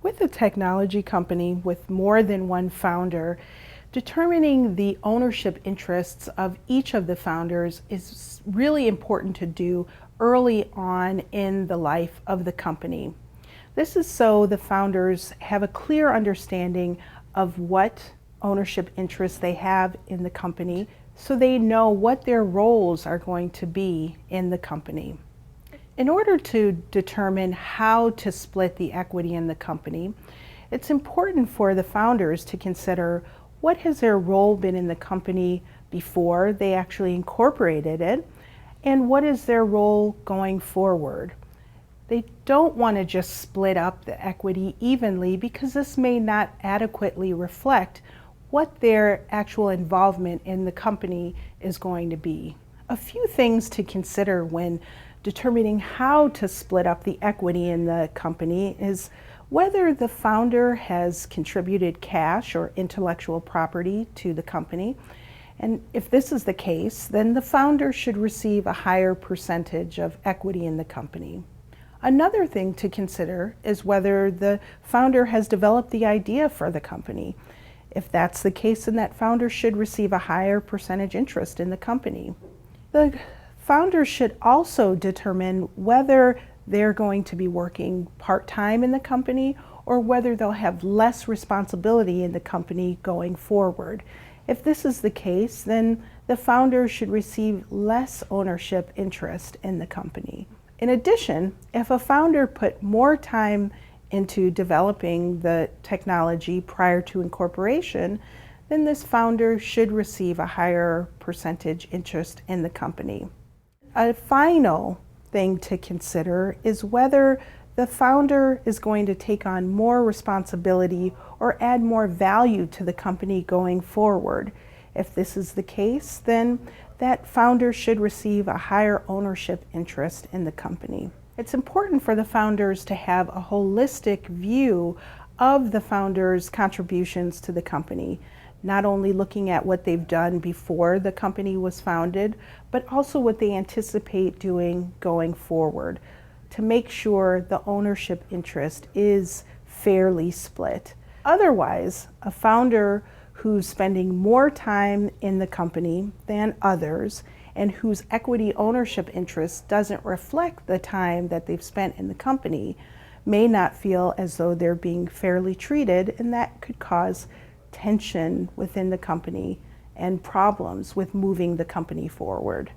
With a technology company with more than one founder, determining the ownership interests of each of the founders is really important to do early on in the life of the company. This is so the founders have a clear understanding of what ownership interests they have in the company, so they know what their roles are going to be in the company. In order to determine how to split the equity in the company, it's important for the founders to consider what has their role been in the company before they actually incorporated it, and what is their role going forward. They don't want to just split up the equity evenly because this may not adequately reflect what their actual involvement in the company is going to be. A few things to consider when determining how to split up the equity in the company is whether the founder has contributed cash or intellectual property to the company. And if this is the case, then the founder should receive a higher percentage of equity in the company. Another thing to consider is whether the founder has developed the idea for the company. If that's the case, then that founder should receive a higher percentage interest in the company. The founders should also determine whether they're going to be working part-time in the company or whether they'll have less responsibility in the company going forward. If this is the case, then the founders should receive less ownership interest in the company. In addition, if a founder put more time into developing the technology prior to incorporation, then this founder should receive a higher percentage interest in the company. A final thing to consider is whether the founder is going to take on more responsibility or add more value to the company going forward. If this is the case, then that founder should receive a higher ownership interest in the company. It's important for the founders to have a holistic view of the founders' contributions to the company, not only looking at what they've done before the company was founded, but also what they anticipate doing going forward to make sure the ownership interest is fairly split. Otherwise, a founder who's spending more time in the company than others and whose equity ownership interest doesn't reflect the time that they've spent in the company may not feel as though they're being fairly treated, and that could cause tension within the company and problems with moving the company forward.